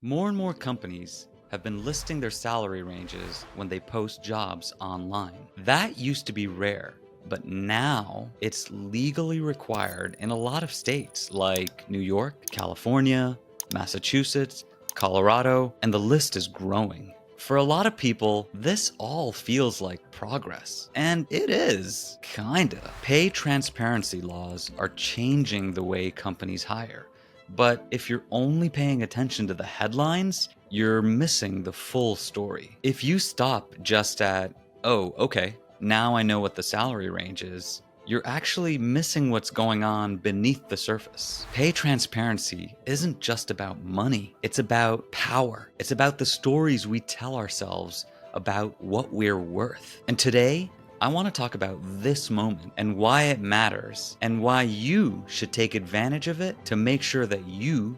More and more companies have been listing their salary ranges when they post jobs online. That used to be rare, but now it's legally required in a lot of states like New York, California, Massachusetts, Colorado, and the list is growing. For a lot of people, this all feels like progress. And it is, kinda. Pay transparency laws are changing the way companies hire. But if you're only paying attention to the headlines, you're missing the full story. If you stop just at, oh, okay, now I know what the salary range is, you're actually missing what's going on beneath the surface. Pay transparency isn't just about money, it's about power. It's about the stories we tell ourselves about what we're worth. And today, I want to talk about this moment and why it matters and why you should take advantage of it to make sure that you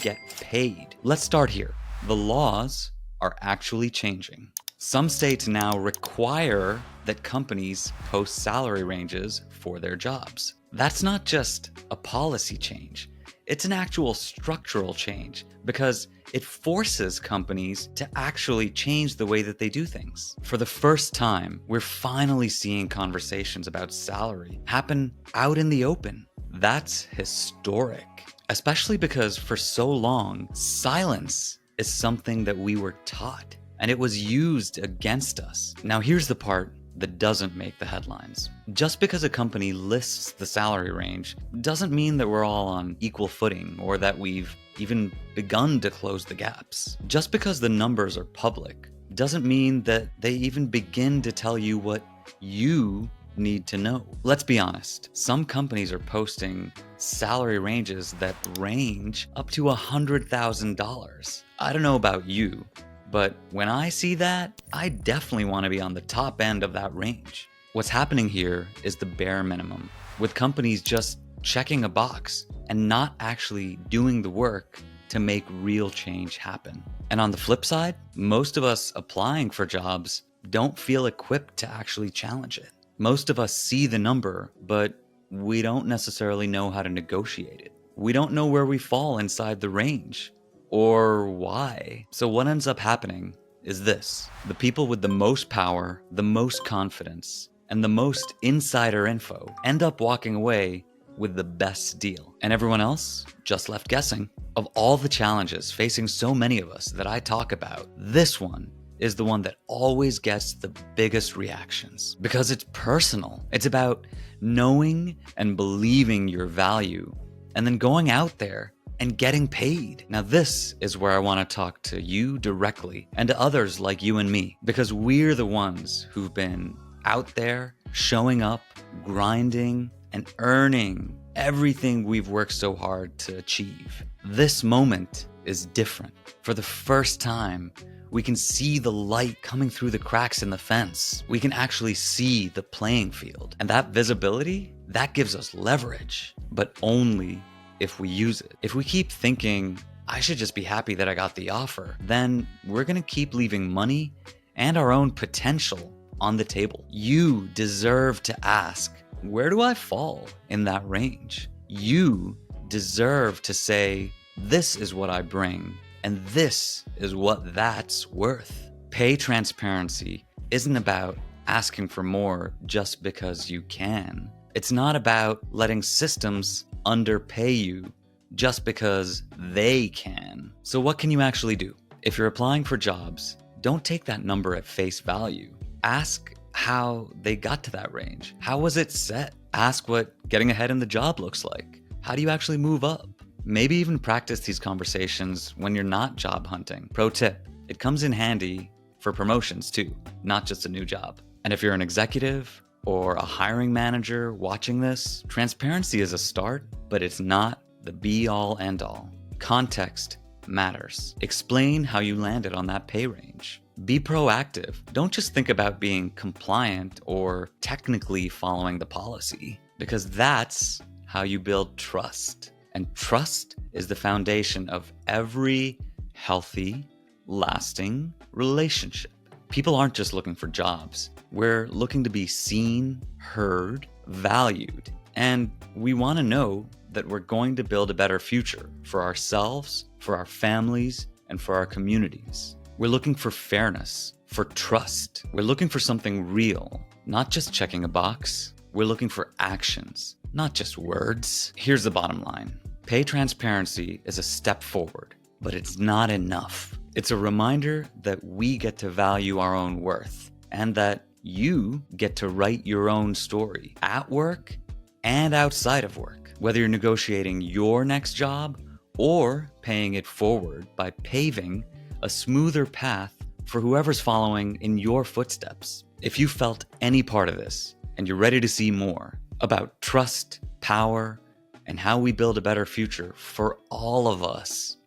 get paid. Let's start here. The laws are actually changing. Some states now require that companies post salary ranges for their jobs. That's not just a policy change. It's an actual structural change because it forces companies to actually change the way that they do things. For the first time, we're finally seeing conversations about salary happen out in the open. That's historic, especially because for so long, silence is something that we were taught and it was used against us. Now, here's the part that doesn't make the headlines. Just because a company lists the salary range doesn't mean that we're all on equal footing or that we've even begun to close the gaps. Just because the numbers are public doesn't mean that they even begin to tell you what you need to know. Let's be honest, some companies are posting salary ranges that range up to $100,000. I don't know about you, but when I see that, I definitely want to be on the top end of that range. What's happening here is the bare minimum, with companies just checking a box and not actually doing the work to make real change happen. And on the flip side, most of us applying for jobs don't feel equipped to actually challenge it. Most of us see the number, but we don't necessarily know how to negotiate it. We don't know where we fall inside the range or why. So what ends up happening is this. The people with the most power, the most confidence, and the most insider info end up walking away with the best deal. And everyone else just left guessing. Of all the challenges facing so many of us that I talk about, this one is the one that always gets the biggest reactions because it's personal. It's about knowing and believing your value and then going out there and getting paid. Now, this is where I want to talk to you directly and to others like you and me, because we're the ones who've been out there showing up, grinding, and earning everything we've worked so hard to achieve. This moment is different. For the first time, we can see the light coming through the cracks in the fence. We can actually see the playing field. And that visibility, that gives us leverage, but only if we use it. If we keep thinking, I should just be happy that I got the offer, then we're gonna keep leaving money and our own potential on the table. You deserve to ask, where do I fall in that range? You deserve to say, this is what I bring, and this is what that's worth. Pay transparency isn't about asking for more just because you can. It's not about letting systems underpay you just because they can. So what can you actually do? If you're applying for jobs, don't take that number at face value. Ask how they got to that range. How was it set? Ask what getting ahead in the job looks like. How do you actually move up? Maybe even practice these conversations when you're not job hunting. Pro tip, it comes in handy for promotions too, not just a new job. And if you're an executive or a hiring manager watching this, transparency is a start, but it's not the be all end all. Context matters. Explain how you landed on that pay range. Be proactive. Don't just think about being compliant or technically following the policy, because that's how you build trust. And trust is the foundation of every healthy, lasting relationship. People aren't just looking for jobs. We're looking to be seen, heard, valued, and we want to know that we're going to build a better future for ourselves, for our families, and for our communities. We're looking for fairness, for trust. We're looking for something real, not just checking a box. We're looking for actions, not just words. Here's the bottom line. Pay transparency is a step forward, but it's not enough. It's a reminder that we get to value our own worth and that you get to write your own story at work and outside of work. Whether you're negotiating your next job or paying it forward by paving a smoother path for whoever's following in your footsteps. If you felt any part of this and you're ready to see more about trust, power, and how we build a better future for all of us,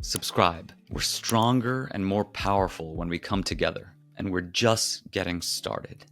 subscribe. We're stronger and more powerful when we come together, and we're just getting started.